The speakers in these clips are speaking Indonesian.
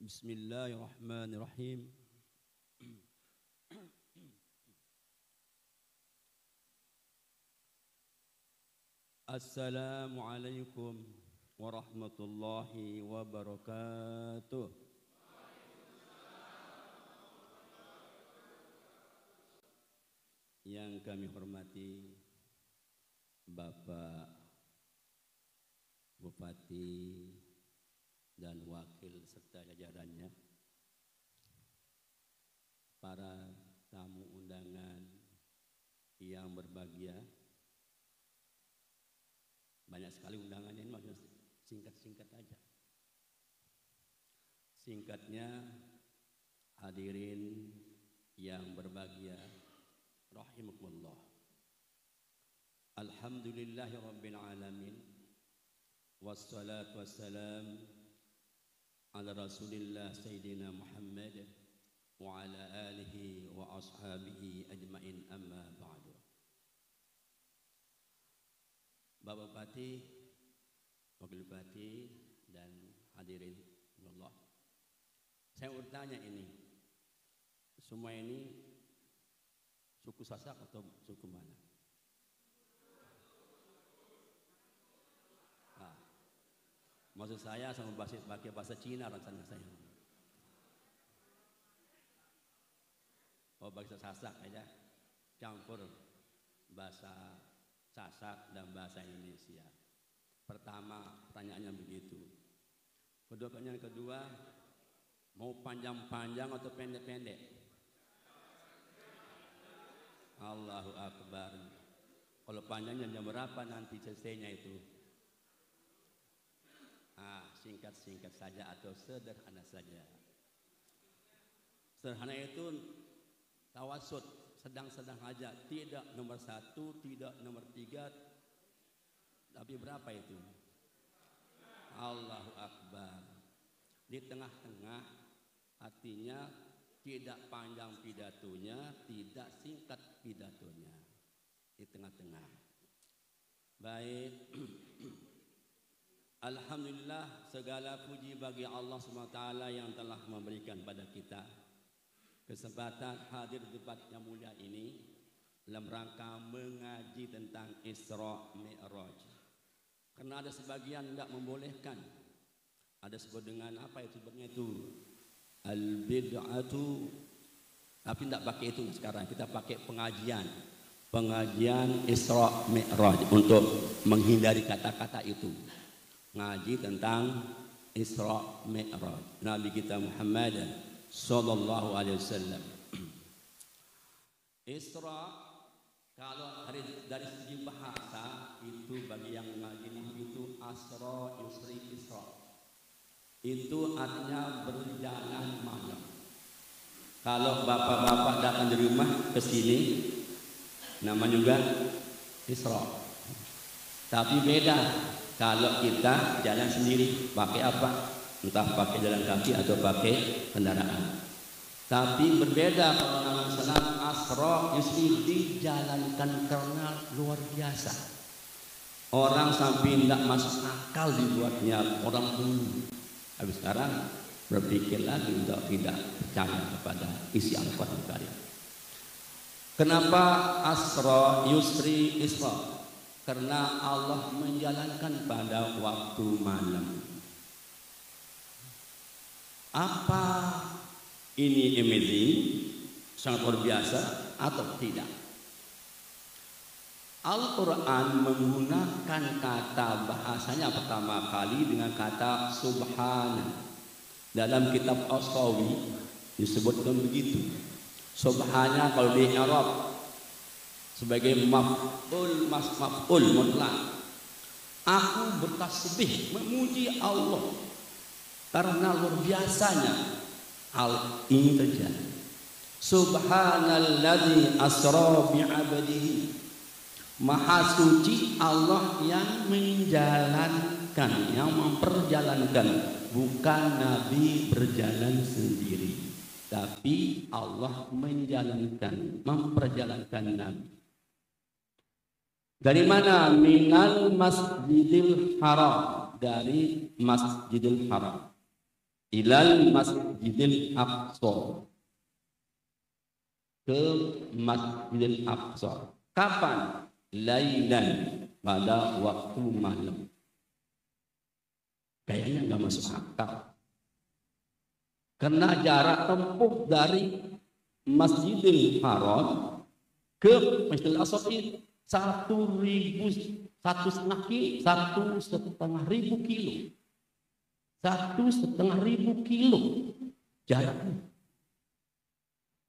Bismillahirrahmanirrahim. Assalamualaikum warahmatullahi wabarakatuh. Yang kami hormati Bapak Bupati dan wakil serta jajarannya, para tamu undangan yang berbahagia. Banyak sekali undangannya, ini maksudnya singkat-singkat aja. Singkatnya, hadirin yang berbahagia, rahimakumullah. Alhamdulillahirabbil alamin. Wassalatu wassalam ala Rasulillah Sayyidina Muhammad wa ala alihi wa ashabihi ajmain, amma ba'du. Bapak Bupati, Wakil Bupati dan hadirin Allah, saya bertanya, ini semua ini suku Sasak atau suku mana? Maksud saya sama pakai bahasa Cina rasanya saya. Oh, bahasa Sasak aja, campur bahasa Sasak dan bahasa Indonesia. Pertama, pertanyaannya begitu. Pertanyaan kedua, mau panjang-panjang atau pendek-pendek? Allahu Akbar. Kalau panjangnya jam berapa nanti selesainya itu? Singkat-singkat saja atau sederhana saja. Sederhana itu tawasud, sedang-sedang aja, tidak nomor 1, tidak nomor 3, tapi berapa itu? Allahu Akbar. Di tengah-tengah, artinya tidak panjang pidatonya, tidak singkat pidatonya, di tengah-tengah. Baik. Alhamdulillah, segala puji bagi Allah SWT yang telah memberikan pada kita kesempatan hadir di tempat yang mulia ini dalam rangka mengaji tentang Isra Mi'raj. Karena ada sebagian tidak membolehkan, ada sebut dengan apa itu sebutnya itu al-bid'atu, tapi tidak pakai itu sekarang, kita pakai pengajian Isra Mi'raj untuk menghindari kata-kata itu. Ngaji tentang Isra Mi'raj Nabi kita Muhammad sallallahu alaihi wasallam. Isra, kalau dari segi bahasa itu bagi yang ngaji itu asra yusri isra. Itu artinya berjalan malam. Kalau bapak-bapak datang di rumah ke sini, nama juga Isra. Tapi beda kalau kita jalan sendiri, pakai apa? Entah pakai jalan kaki atau pakai kendaraan. Tapi berbeda kalau nama salat asra yusri, dijalankan karena luar biasa. Orang sampai tidak masuk akal dibuatnya orang dulu. Habis sekarang berpikir lagi untuk tidak percaya kepada isi Al-Quran Karim. Kenapa asra yusri isra? Karena Allah menjalankan pada waktu malam. Apa ini amazing, sangat luar biasa atau tidak? Al-Quran menggunakan kata bahasanya pertama kali dengan kata subhana. Dalam kitab As-Sawi disebutkan begitu. Subhana kalau di Arab sebagai maf'ul mutlak. Aku bertasbih memuji Allah karena luar biasanya hal ini terjadi. Subhanalladzi asra bi'abdihi. Maha suci Allah yang menjalankan, yang memperjalankan, bukan Nabi berjalan sendiri, tapi Allah menjalankan, memperjalankan Nabi. Dari mana? Minal Masjidil Haram, dari Masjidil Haram. ilal Masjidil Aqsa, ke Masjidil Aqsa. Kapan? Lailan, pada waktu malam. Kayaknya nggak masuk akal. Karena jarak tempuh dari Masjidil Haram ke Masjidil Aqsa itu 1.500 kilo. 1.500 kilo jaraknya.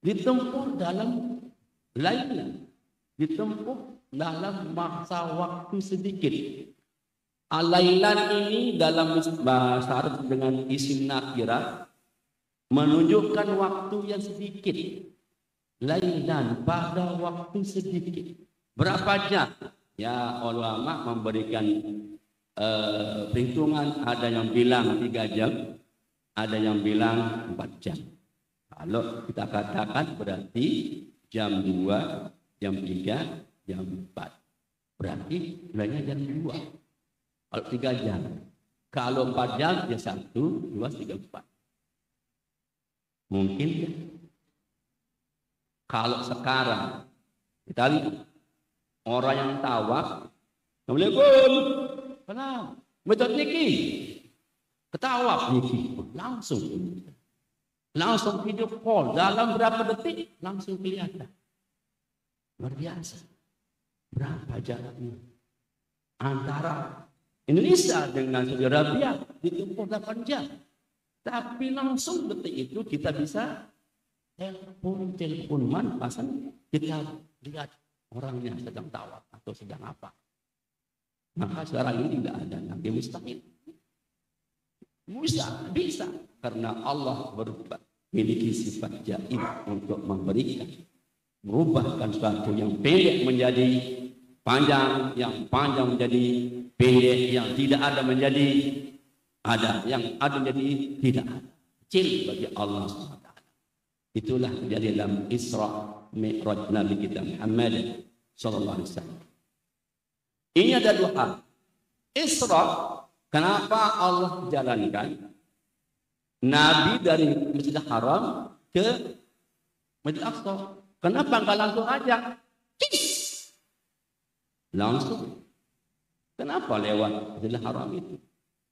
Ditempuh dalam lailan, ditempuh dalam masa waktu sedikit. Alailan ini dalam bahasa Arab dengan isim nakirah menunjukkan waktu yang sedikit. Lailan, pada waktu sedikit. Berapa jam? Ya, ulama memberikan perhitungan. Ada yang bilang 3 jam, ada yang bilang 4 jam. Kalau kita katakan berarti jam 2, jam 3, jam 4. Berarti nilainya jam 2. Kalau 3 jam. Kalau 4 jam, ya 1, 2, 3, 4. Mungkin ya. Kalau sekarang, kita lihat orang yang tawaf, Assalamualaikum, kenapa? Betul niki, ketawaf niki, langsung video call, dalam berapa detik langsung kelihatan. Luar biasa. Berapa jaraknya antara Indonesia dengan Saudi Arabia, ditempuh 8 jam. Tapi langsung detik itu kita bisa teleponan pasang, kita lihat orangnya sedang tawaf atau sedang apa. Maka sekarang ini tidak ada nabi mustahil. Bisa karena Allah memiliki sifat jaib untuk memberikan, merubahkan sesuatu yang pendek menjadi panjang, yang panjang menjadi pendek, yang tidak ada menjadi ada, yang ada menjadi tidak ada. Kecil bagi Allah SWT. Itulah terjadi dalam Isra Mi'raj Nabi kita Muhammad sallallahu alaihi wasallam. Ini ada 2 hal. Isra, kenapa Allah jalankan Nabi dari Masjidil Haram ke Masjidil Aqsa? Kenapa enggak langsung aja? Langsung. Kenapa lewat Masjidil Haram itu?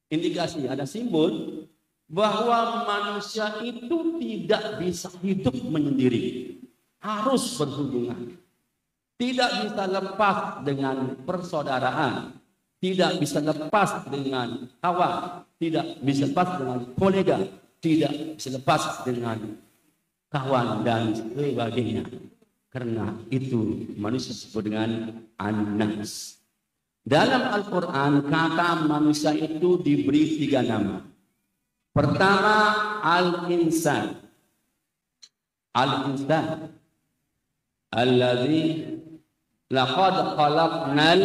Indikasi, ada simbol bahwa manusia itu tidak bisa hidup menyendiri, harus berhubungan, tidak bisa lepas dengan persaudaraan, tidak bisa lepas dengan kawan, tidak bisa lepas dengan kolega, tidak bisa lepas dengan kawan dan sebagainya. Karena itu manusia disebut dengan an-nas. Dalam Al-Quran kata manusia itu diberi 3 nama. Pertama, al-insan. Al-insan. Alladzi laqad khalaqnal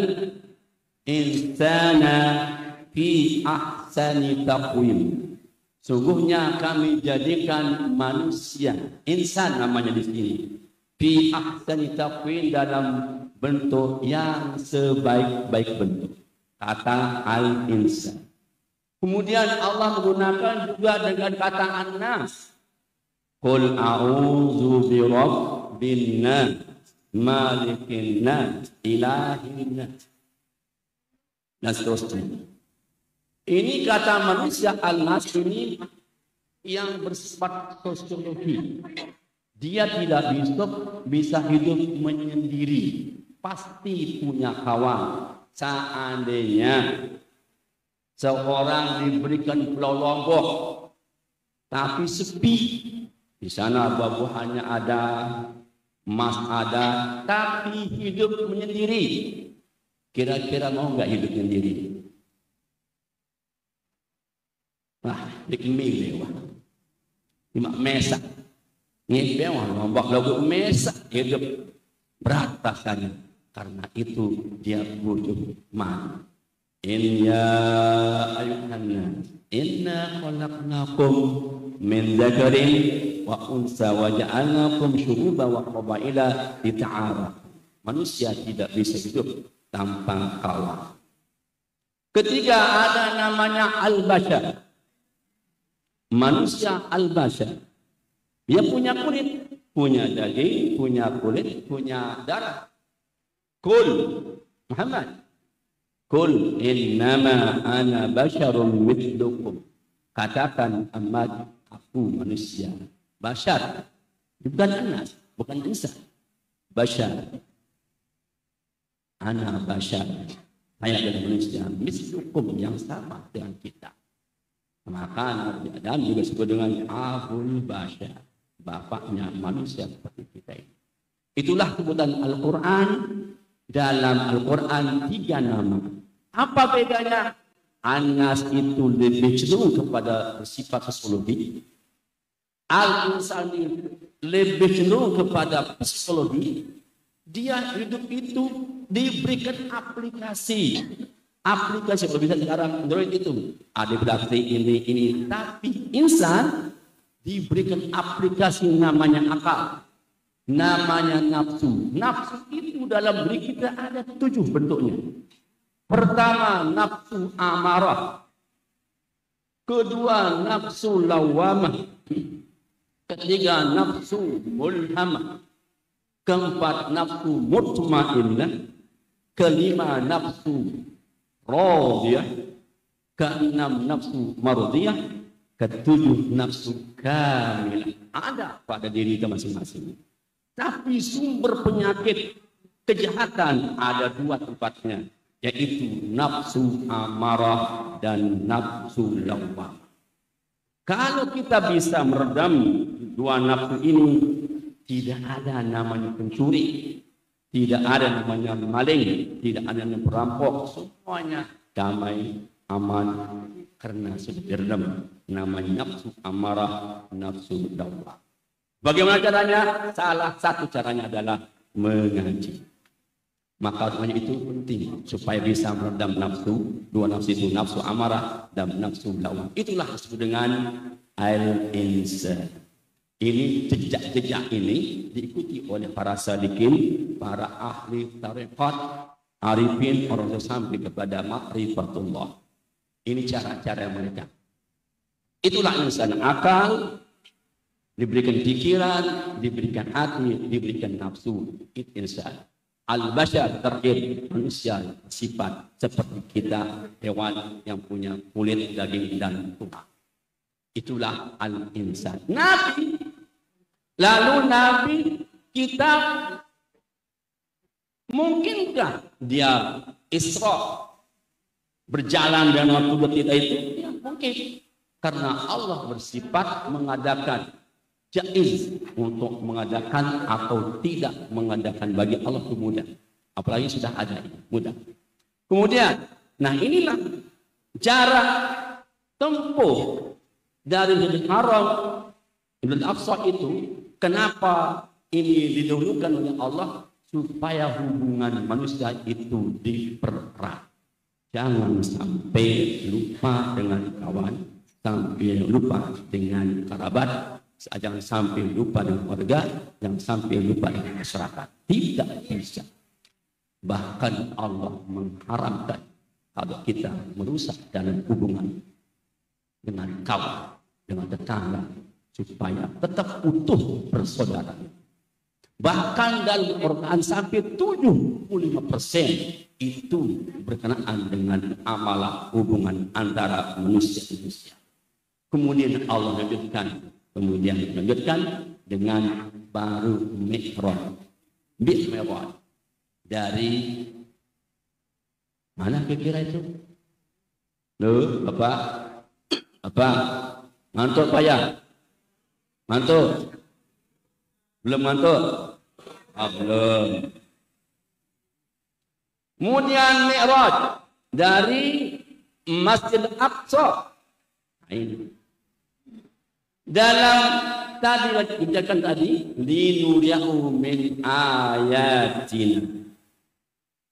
insana fi ahsani taqwim. Sungguhnya kami jadikan manusia, insan namanya di sini, fi ahsani taqwim, dalam bentuk yang sebaik-baik bentuk. Kata al-insan. Kemudian Allah menggunakan juga dengan kata an-nas. Qul a'udzu bi rabbin nas, malikin nas, ilahin nas. Dan seterusnya. Ini kata manusia al-nas ini yang bersifat sosiologi. Dia tidak bisa hidup menyendiri. Pasti punya kawan. Seandainya seorang diberikan Pulau Lombok, tapi sepi. Di sana buah-buahannya ada, emas ada, tapi hidup menyendiri. Kira-kira mau nggak hidup sendiri? Bikin milih, cuma mesak. Ngebel Lombok Lombok mesak, hidup berat rasanya. Karena itu dia butuh man. Inna ayuhan nas, inna khalaqnakum min dzakarin wa unsa wa ja'alnakum syu'uban wa qabaila lita'arafu. Manusia tidak bisa hidup tanpa kawan. Ketiga, ada namanya al-bashar. manusia al-bashar. Dia punya kulit, punya daging, punya kulit, punya darah. Kul Muhammad, kul innama ana basyarum mithlukum. Katakan Muhammad, aku manusia. Bashar, bukan anas, bukan insan. Bashar, ana bashar. Saya adalah manusia, mithlukum, yang sama dengan kita. Maka Nabi Adam juga disebut dengan Abul Bashar, bapaknya manusia seperti kita ini. Itulah sebutan Al-Quran. Dalam Al-Quran 3 nama. Apa bedanya? Anas itu lebih cenderung kepada sifat psikologi. Al-Insan lebih cenderung kepada psikologi. Dia hidup itu diberikan aplikasi. Aplikasi berbeda sekarang Android itu ada berarti ini, tapi insan diberikan aplikasi namanya akal, namanya nafsu. Nafsu itu dalam diri kita ada 7 bentuknya. Pertama, nafsu amarah. Kedua, nafsu lawamah. Ketiga, nafsu mulhamah. Keempat, nafsu mutmainnah. Kelima, nafsu radiyah. Keenam, nafsu mardiyah. Ketujuh, nafsu kamilah. Ada pada diri kita masing-masing. Tapi sumber penyakit kejahatan ada 2 tempatnya, yaitu nafsu amarah dan nafsu lawamah. Kalau kita bisa meredam 2 nafsu ini, tidak ada namanya pencuri, tidak ada namanya maling, tidak ada namanya perampok, semuanya damai, aman, karena sudah diredam namanya nafsu amarah, nafsu lawamah. Bagaimana caranya? Salah satu caranya adalah mengaji. Maka semuanya itu penting supaya bisa meredam nafsu, 2 nafsu itu, nafsu amarah dan nafsu lawamah. Itulah disebut dengan al-insan. Ini jejak-jejak ini diikuti oleh para sadiqin, para ahli tarekat, arifin, orang yang sampai kepada ma'rifatullah. Ini cara-cara mereka. Itulah insan, akal, diberikan pikiran, diberikan hati, diberikan nafsu. Itu insan. Al-bashar terakhir, manusia sifat seperti kita, hewan yang punya kulit, daging, dan tulang. Itulah al-insan. Nabi, lalu Nabi kita, mungkinkah dia Isra berjalan dengan waktu kita itu? Ya, mungkin. Karena Allah bersifat mengadakan, jaiz untuk mengadakan atau tidak mengadakan, bagi Allah itu mudah. Apalagi sudah ada, mudah. Kemudian, nah inilah jarak tempuh dari Masjidil Haram Masjidil Aqsa itu. Kenapa ini didahulukan oleh Allah? Supaya hubungan manusia itu dipererat. Jangan sampai lupa dengan kawan, sampai lupa dengan kerabat, jangan sampai lupa dengan warga, jangan sampai lupa dengan masyarakat. Tidak bisa. Bahkan Allah mengharamkan kalau kita merusak dalam hubungan dengan kawan, dengan tetangga, supaya tetap utuh bersaudara. Bahkan dalam Al-Quran sampai 75% itu berkenaan dengan amalah hubungan antara manusia-manusia. Kemudian Allah melanjutkan dengan baru Mi'raj. Mi'raj dari mana kira itu? Loh, Bapak? Apa? Ngantuk Pak ya? Ngantuk? Belum ngantuk? Belum. Kemudian Mi'raj dari Masjid Aqsa. Ini. Dalam tadi dibacakan tadi, linuriyahu min ayatina.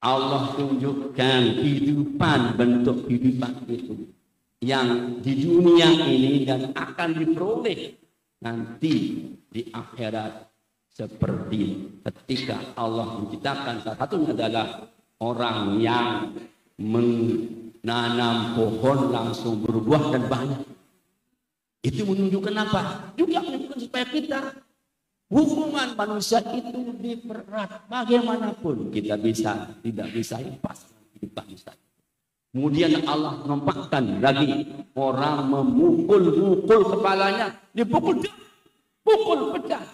Allah tunjukkan kehidupan, bentuk kehidupan itu yang di dunia ini dan akan diperoleh nanti di akhirat, seperti ketika Allah menciptakan. Salah satunya adalah orang yang menanam pohon langsung berbuah dan banyak. Itu menunjukkan apa? Juga menunjukkan supaya kita hubungan manusia itu dipererat. Bagaimanapun kita tidak bisa lepas hidup manusia. Kemudian Allah nampakkan lagi orang memukul kepalanya, dipukul, pukul pecah.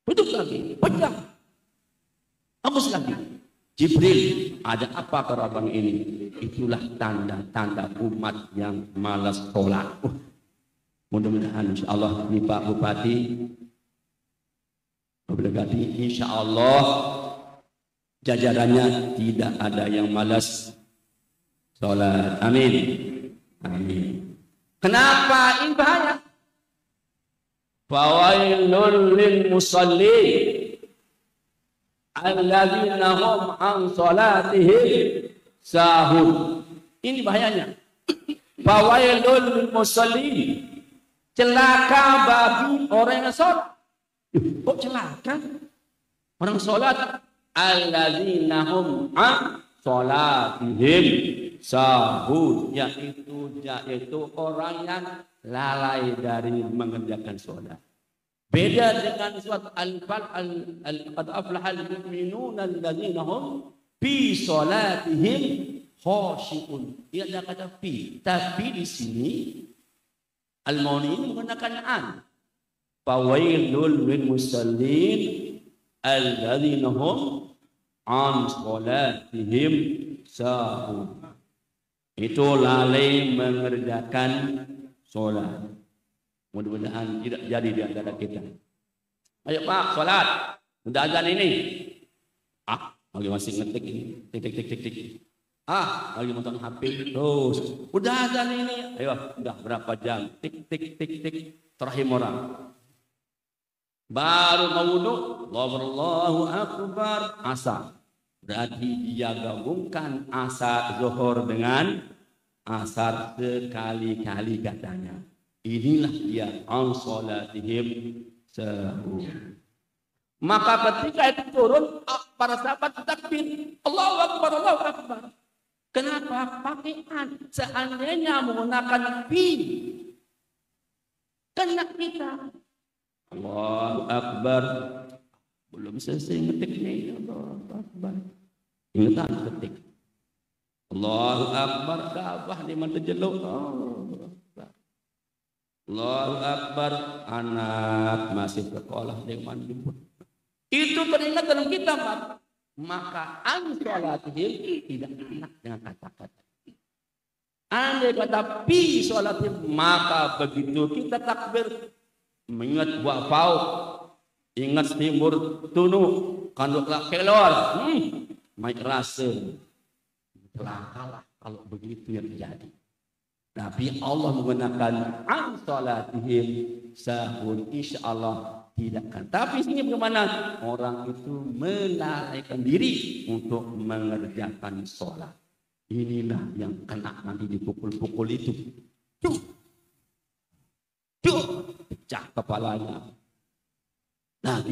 Betul lagi, pecah. Hapus lagi. Jibril, ada apa kerabat ini? Itulah tanda-tanda umat yang malas sholat. Mudah-mudahan insya Allah ini Pak Bupati, insya Allah jajarannya tidak ada yang malas sholat. Amin. Amin. Kenapa ini bahaya? Fawailul lil musallin alladzina hum an salatihim sahun. Ini bahayanya. Fawailul lil musallin, celaka bagi orang yang sholat. Kok celaka? Orang sholat. Alladzina hum an salatihim sahun, yaitu orang yang lalai dari mengerjakan sholat. Beda dengan surat Al-Qad aflahal mu'minuna alladzina hum fi sholatihim khashi'un. Ia ada kata fi, tapi di sini Al-Mu'min menggunakan an. Fawailul lil musallin alladzina hum an sholatihim sahun. Itu lalai mengerjakan sholat. Mudah-mudahan tidak jadi di antara kita. Ayo Pak, sholat. Udah azan ini. Lagi masih ngetik ini. Tik. Lagi nonton HP. Terus. Udah azan ini. Ayo, udah berapa jam? Tik. Terahim orang. Baru mau wudhu. Allahu Akbar. Asar. Berarti dia gabungkan asar zuhur dengan asar sekali-kali katanya. Inilah dia an salatihim sahun. Maka ketika itu turun, para sahabat takbir, Allahu Akbar, Allahu Akbar. Kenapa pakai an? Seandainya menggunakan fi, kena kita. Allahu Akbar. Belum selesai ngetiknya, Allahu Akbar. Ingat ketik. Allahu Akbar, Ka'bah di mana jeluk. Allahu Akbar, anak masih sekolah di mandi. Itu teringat dalam kitab. Maka an sholatihim tidak enak dengan kata-kata. Andai kata pi sholatihim, maka begitu kita takbir mengingat wafau, ingat timur tunu, kanduklah kelor, maik rasa. Celakalah kalau begitu yang terjadi. Tapi Allah menggunakan an salatihim sahun, insyaallah tidak kan. Tapi sini bagaimana? Orang itu melalaikan diri untuk mengerjakan sholat. Inilah yang kena nanti dipukul-pukul itu. Pecah kepalanya. Nanti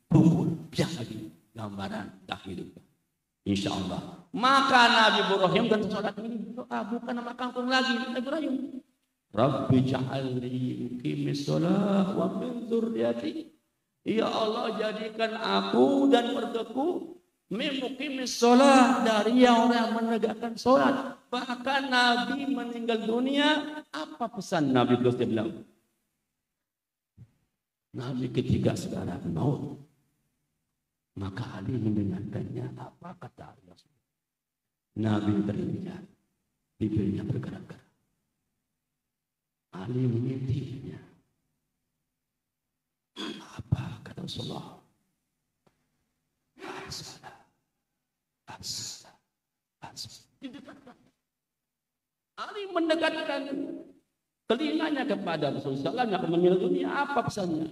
pukul, biar lagi gambaran dah hidup. InsyaAllah. Maka Nabi Ibrahim dan sholat ini doa bukan nama kampung lagi. Nabi Ibrahim, Rabbi ja'alni muqimis sholat wa min dzurriyyati. Ya Allah, jadikan aku dan keluargaku muqimis sholat, dari yang orang yang menegakkan sholat. Bahkan Nabi meninggal dunia, apa pesan Nabi terus dia bilang? Nabi ketika sekarang maut, maka Ali mendengarkannya, apa kata Allah? Nabi teringat, bibirnya bergerak-gerak. Ali mengintipnya. Apa kata Rasulullah? Ali mendekatkan telinganya kepada Rasulullah yang akan meninggal dunia. Apa pesannya?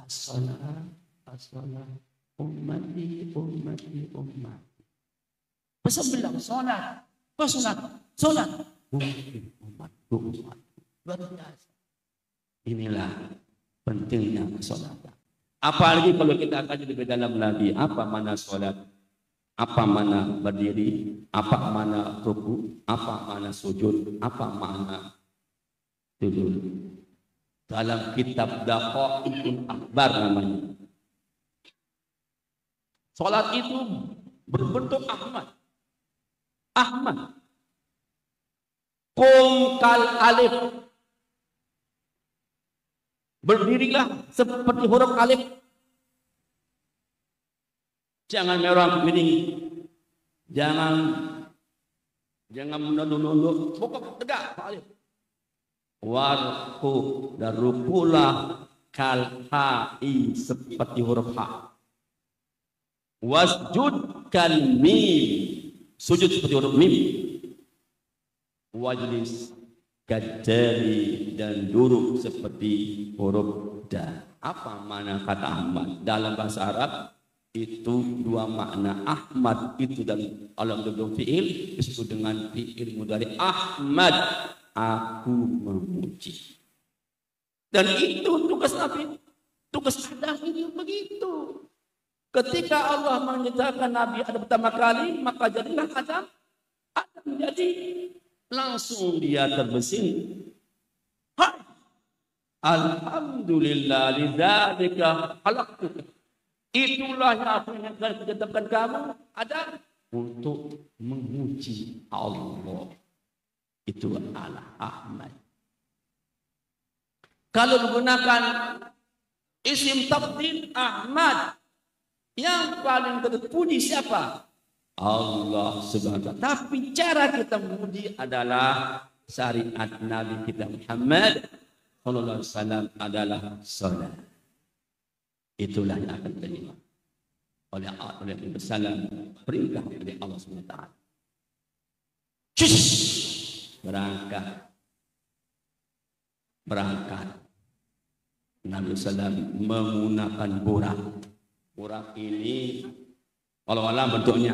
As-salat, as-salat, ummati. Pesan bilang sholat, sholat. Umat. Luar biasa. Inilah pentingnya sholat. Apalagi kalau kita akan lebih dalam lagi, apa mana sholat, apa mana berdiri, apa mana ruku, apa mana sujud, apa mana Itu dulu. Dalam kitab Daqaiqul Akhbar namanya. Salat itu berbentuk Ahmad. Ahmad. Qum kal alif. Berdirilah seperti huruf alif. Jangan merah miring. Jangan menunduk-nunduk. Pokok tegak alif. Warku dan rukulah kal ha'i seperti huruf ha. Wasjud kal mim, sujud seperti huruf mim. Wajlis kajari dan duduk seperti huruf da. Apa makna kata Ahmad? Dalam bahasa Arab itu dua makna. Ahmad itu dalam alam bentuk fiil disebut dengan fiil mudhari Ahmad, aku memuji. Dan itu tugas Nabi, tugas Adam itu begitu. Ketika Allah menyatakan Nabi Adam pertama kali, maka jadilah Adam. Adam jadi langsung dia terbesin. Hai, alhamdulillah lidzalika khalaqtuka. Itulah yang aku inginkan menciptakan kamu, Adam, untuk memuji Allah. Itu adalah Ahmad. Kalau menggunakan isim tafdhil Ahmad, yang paling terpuji siapa? Allah Subhanahu wa ta'ala. Tapi cara kita memuji adalah syariat Nabi kita Muhammad sallallahu alaihi wasallam adalah salat. Itulah yang akan terima oleh Nabi sallallahu perintah dari Allah Subhanahu wa ta'ala. Berangkat. Nabi sallallahu menggunakan burak. Burak ini walau-walau bentuknya,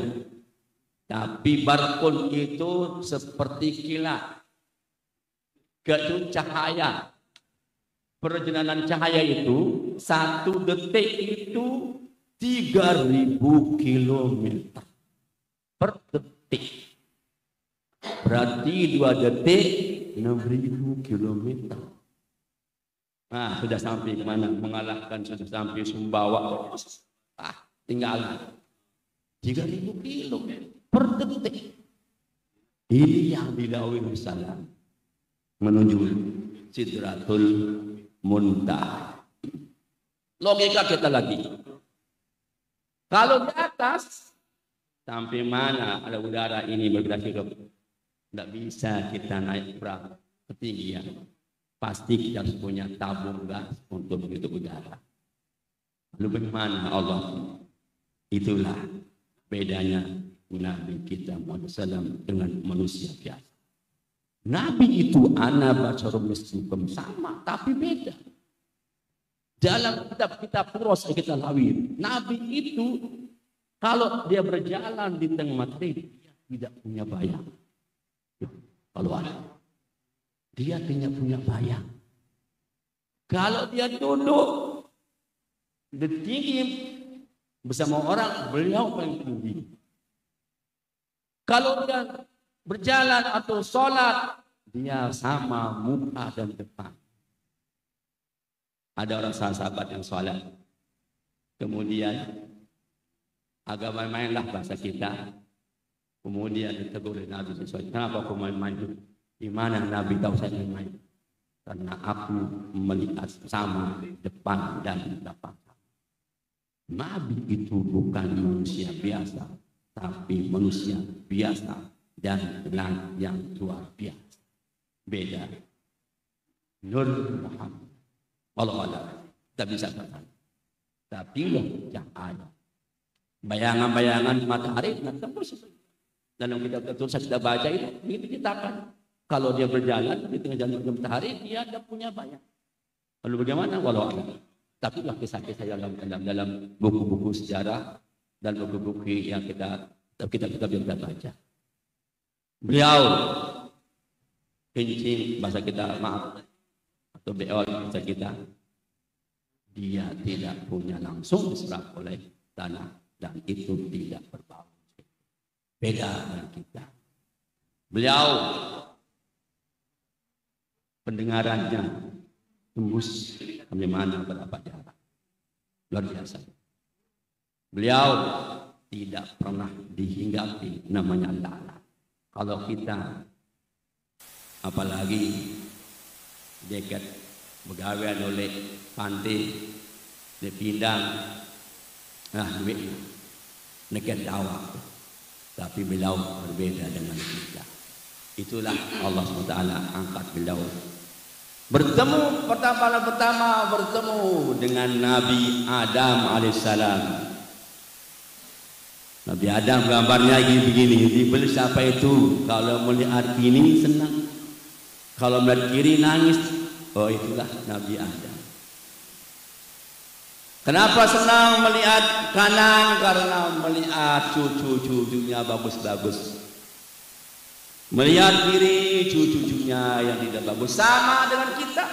tapi barkun itu seperti kilat, itu cahaya. Perjalanan cahaya itu 1 detik itu 3.000 kilometer per detik. Berarti 2 detik 6.000 kilometer. Nah, sudah sampai kemana? Mengalahkan sudah sampai Sumbawa. Tinggal 3.000 kilo per detik. Ini yang dilalui Rasulullah menuju Sidratul Muntaha. Logika kita lagi. Kalau di atas sampai mana ada udara ini bergerak ke, tidak bisa kita naik perahu ketinggian. Pasti kita harus punya tabung gas untuk begitu udara. Lalu bagaimana Allah? Itulah bedanya Nabi kita Muhammad SAW dengan manusia biasa. Nabi itu ana basyarum mislukum, sama tapi beda. Dalam kitab Furos kita lawir, Nabi itu kalau dia berjalan di tengah matahari dia tidak punya bayang. Kalau ada, dia tidak punya bayang. Kalau dia duduk di tinggi bersama orang, beliau paling tinggi. Kalau dia berjalan atau sholat, dia sama muka dan depan. Ada orang sahabat yang sholat, kemudian agak main-mainlah bahasa kita, kemudian ditegur oleh Nabi SAW, kenapa aku main-main? Di mana Nabi tahu saya main-main? Karena aku melihat sama depan dan belakang. Nabi itu bukan manusia biasa, tapi manusia biasa dan yang luar biasa. Beda. Nur Muhammad. Allah tidak bisa berkata. Tapi yang ada bayangan-bayangan matahari tembus. Dalam kitab tertulis kita baca itu begitu diceritakan. Kalau dia berjalan di tengah jalan matahari, dia tidak punya bayang. Lalu bagaimana? Walau ada. Tapi kisah-kisah dalam buku-buku sejarah dan buku-buku yang kita baca. Beliau kencing bahasa kita, maaf, atau beol bahasa kita, dia tidak punya langsung diserap oleh tanah dan itu tidak berbau. Beda dengan kita. Beliau pendengarannya tembus kami mana berapa jarak. Luar biasa. Beliau tidak pernah dihinggapi namanya lalat. Kalau kita apalagi dekat begawean oleh pantai di Pindang, duit dekat dakwah. Tapi beliau berbeda dengan kita. Itulah Allah SWT angkat beliau. Bertemu pertama bertemu dengan Nabi Adam alaihissalam. Nabi Adam gambarnya begini. Dibeli siapa itu? Kalau melihat kini senang, kalau melihat kiri nangis. Oh, itulah Nabi Adam. Kenapa senang melihat kanan? Karena melihat cucu-cucunya bagus-bagus. Melihat kiri cucu-cucunya yang tidak bagus. Sama dengan kita.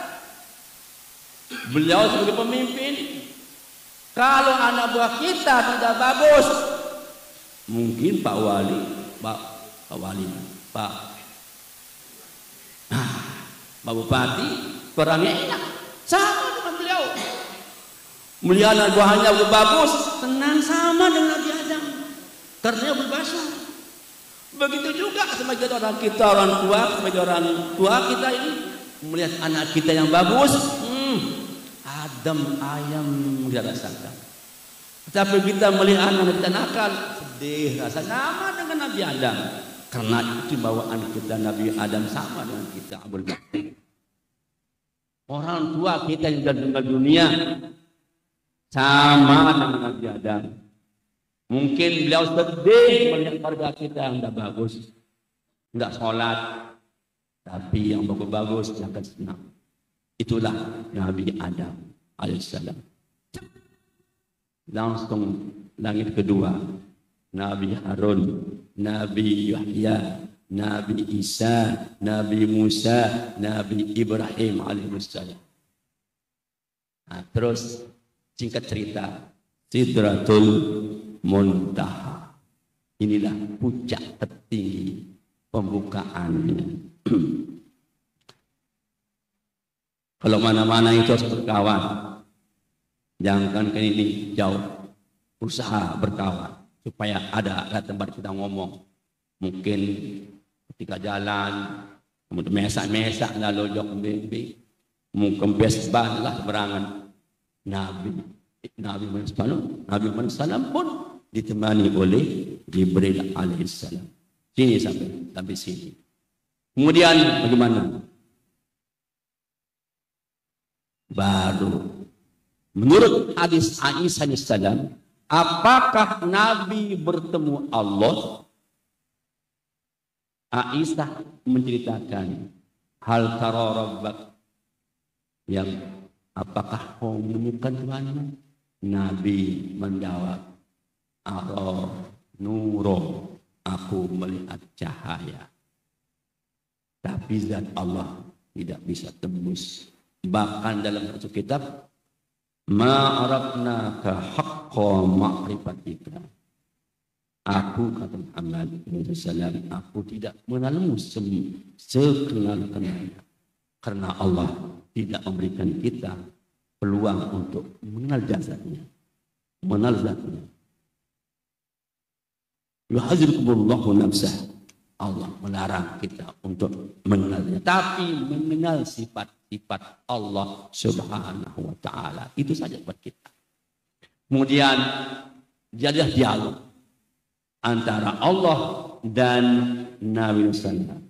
Beliau sebagai pemimpin, kalau anak buah kita tidak bagus, mungkin Pak Bupati kurangnya enak. Sama dengan beliau. Melihat anak buahnya bagus, tenang sama dengan Nabi Adam. Karena berbasuh. Begitu juga sebagai orang tua kita ini melihat anak kita yang bagus, adem ayam kita rasakan. Tapi kita melihat anak kita nakal, sedih rasa sama dengan Nabi Adam. Karena itu bawaan kita Nabi Adam sama dengan kita Abul Bakar. Orang tua kita yang sudah meninggal dunia sama dengan Nabi Adam. Mungkin beliau sedih melihat keluarga kita yang tidak bagus, tidak sholat, tapi yang bagus-bagus jangan senang. Itulah Nabi Adam alaihissalam. Langsung langit kedua, Nabi Harun, Nabi Yahya, Nabi Isa, Nabi Musa, Nabi Ibrahim alaihissalam. Nah, terus singkat cerita, Sidratul Muntaha. Inilah puncak tertinggi pembukaannya. Kalau mana-mana itu harus berkawan. Jangan ke ini jauh. Usaha berkawan supaya ada tempat kita ngomong. Mungkin ketika jalan, kemudian mesak-mesak lalu jok bimbing, mungkin besban lah berangan. Nabi Muhammad SAW pun ditemani oleh Jibril alaihissalam. Sini sampai sini. Kemudian bagaimana? Baru menurut hadis Aisyah alaihissalam, apakah Nabi bertemu Allah? Aisyah menceritakan hal tara rabbak, yang apakah kau menemukan Tuhanmu? Nabi menjawab, ara nuro, aku melihat cahaya. Tapi zat Allah tidak bisa tembus. Bahkan dalam satu kitab, ma'arafnaka haqqa ma'rifatika. Aku, kata Muhammad SAW, aku tidak mengenalmu sekenal-kenalnya. Karena Allah tidak memberikan kita peluang untuk mengenal jasadnya, mengenal zatnya. Yuhadzirkumullahu nafsah. Allah melarang kita untuk mengenalnya, tapi mengenal sifat-sifat Allah Subhanahu wa taala. Itu saja buat kita. Kemudian jadilah dialog antara Allah dan Nabi sallallahu.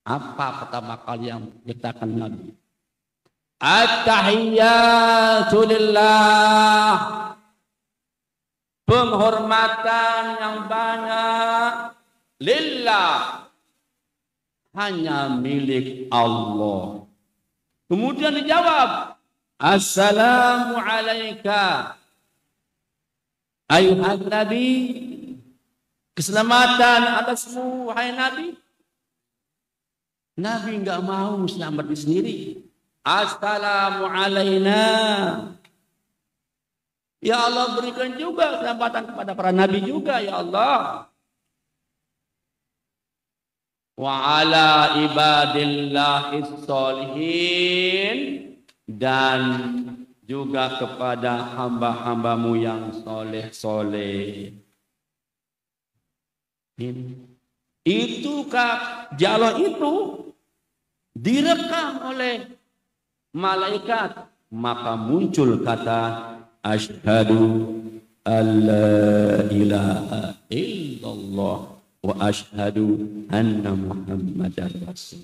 Apa pertama kali yang dikatakan Nabi? At-tahiyyatu lillah. Penghormatan yang banyak lillah, hanya milik Allah. Kemudian dijawab, assalamu alaika ayuhan nabi. Keselamatan atasmu wahai Nabi. Nabi enggak mau selamat sendiri. Assalamu alaina. Ya Allah, berikan juga keselamatan kepada para nabi juga ya Allah. wa ala ibadillahis sholihin, dan juga kepada hamba-hambamu yang soleh-soleh. Itu dialog itu direkam oleh malaikat, maka muncul kata asyhadu alla ilaha illallah wa asyhadu anna muhammadar rasul.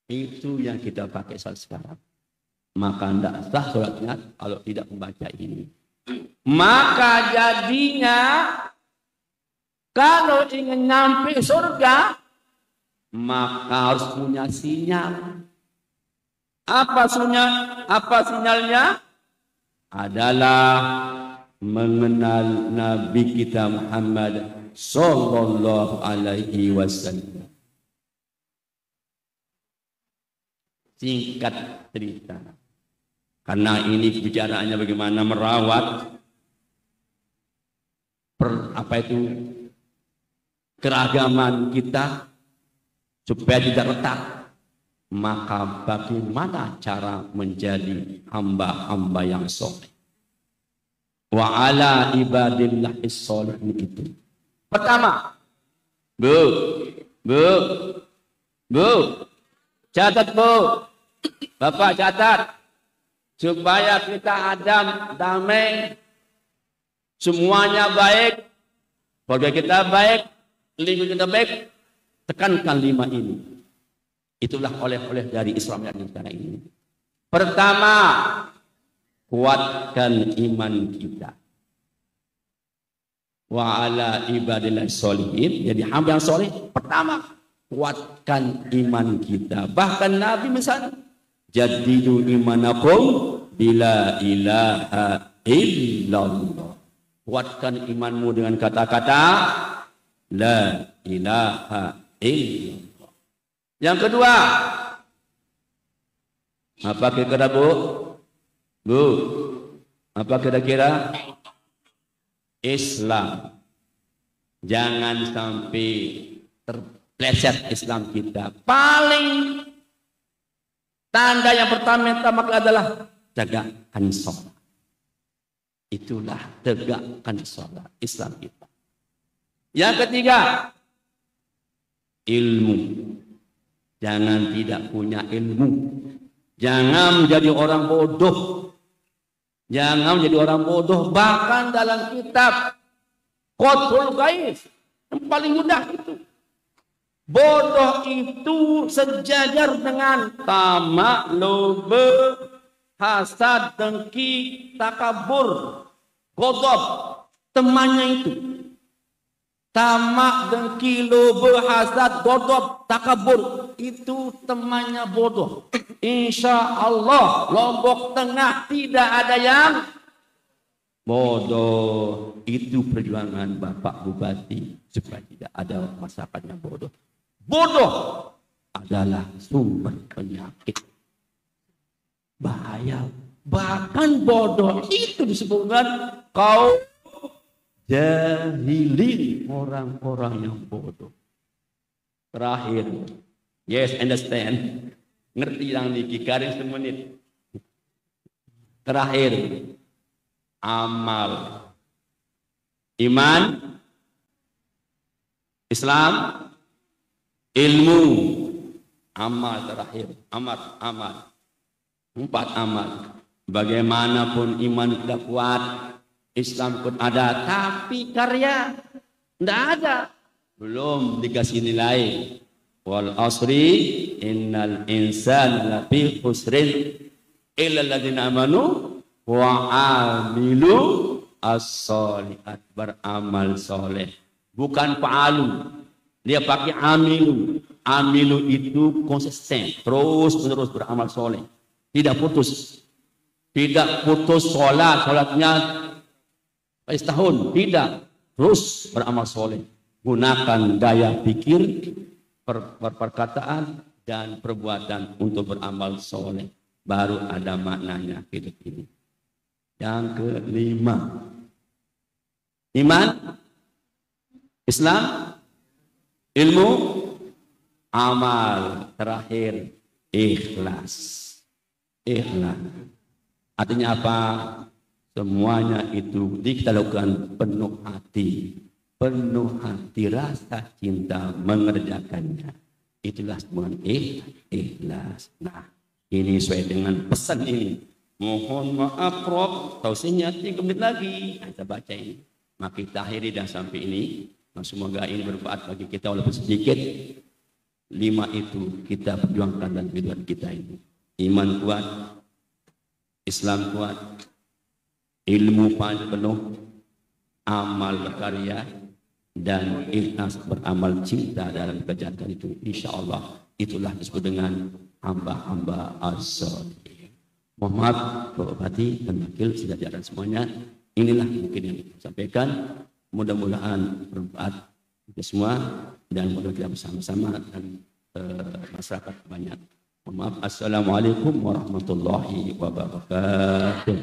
Itu yang kita pakai saat sekarang. Maka tidak sah sholatnya kalau tidak membaca ini. Maka jadinya kalau ingin nyampe surga, maka harus punya sinyal. Apa sinyalnya? Adalah mengenal Nabi kita Muhammad sallallahu alaihi wasallam. Singkat cerita, karena ini bicaraannya bagaimana merawat keragaman kita supaya tidak retak. Maka bagaimana cara menjadi hamba-hamba yang soleh? Wa ala ibadillahis sholihin itu. Pertama, Bu, catat Bu, Bapak catat, supaya kita damai, semuanya baik, keluarga kita baik, lingkungan kita baik, tekankan 5 ini. Itulah oleh-oleh dari Islam yang sekarang ini. Pertama, kuatkan iman kita. Wa ala ibadillahis sholihin, jadi hamba yang soleh. Pertama, kuatkan iman kita. Bahkan Nabi misalnya, jadidu imanakum bila ilaha illallah. Kuatkan imanmu dengan kata-kata la ilaha illallah. Yang kedua, apa kira-kira Bu? Apa kira-kira? Islam. Jangan sampai terpleset Islam kita. Paling tanda yang pertama adalah tegakkan sholat. Itulah tegakkan sholat Islam kita. Yang ketiga, ilmu. Jangan tidak punya ilmu. Jangan menjadi orang bodoh. Jangan menjadi orang bodoh. Bahkan dalam kitab Qathul Ghaif yang paling mudah itu. Bodoh itu sejajar dengan tamak, loba, hasad, dengki, takabur, ghadab. Temannya itu. Tamak, dengki, loba, hasad, ghadab, takabur. Itu temannya bodoh. Insya Allah Lombok Tengah tidak ada yang bodoh. Itu perjuangan Bapak Bupati supaya tidak ada masyarakat yang bodoh. Bodoh adalah sumber penyakit. Bahaya. Bahkan bodoh itu disebutkan kaum jahilin, orang-orang yang bodoh. Terakhir, yes, understand. Ngerti yang niki karing semenit. Terakhir, amal. Iman, Islam, ilmu, amal terakhir. Amal. 4 amal. Bagaimanapun iman kita kuat, Islam pun ada, tapi karya tidak ada. Belum dikasih nilai. Wal asri innal insana lafi khusrin illa alladziina amanu wa amilu as-sholihat, beramal soleh. Bukan fa'alu. Dia pakai amilu. Amilu itu konsisten, terus-menerus beramal soleh. Tidak putus. Tidak putus sholatnya setahun. Tidak. Terus beramal soleh. Gunakan daya pikir, perkataan, dan perbuatan untuk beramal soleh. Baru ada maknanya hidup ini. Yang kelima. Iman, Islam, ilmu, amal, terakhir ikhlas. Ikhlas. Artinya apa? Semuanya itu kita lakukan penuh hati rasa cinta mengerjakannya. Itulah semuanya ikhlas. Nah, ini sesuai dengan pesan ini. Mohon maaf Prof, tausiahnya 3 menit lagi. Kita baca ini. Maka kita akhiri dah sampai ini. Nah, semoga ini bermanfaat bagi kita walaupun sedikit. 5 itu kita perjuangkan dan kehidupan kita ini. Iman kuat, Islam kuat, ilmu penuh, amal berkarya, dan ikhlas beramal cinta dalam kerjaan itu. Insya Allah itulah disebut dengan hamba-hamba as-sholihin. Mohon maaf Bapak Bupati dan Wakil sudah diadakan semuanya. Inilah mungkin yang disampaikan. Mudah-mudahan bermanfaat kita semua dan mudah kita bersama-sama dan masyarakat banyak. Mohon maaf. Assalamualaikum warahmatullahi wabarakatuh.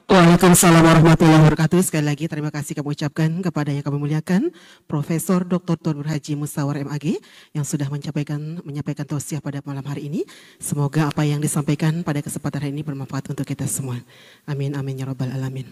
Waalaikumsalam warahmatullahi wabarakatuh. Sekali lagi terima kasih kami ucapkan kepada yang kami muliakan Profesor Dr. Tuan Guru Haji Musawar MAG yang sudah menyampaikan tausiah pada malam hari ini. Semoga apa yang disampaikan pada kesempatan hari ini bermanfaat untuk kita semua. Amin amin ya rabbal alamin.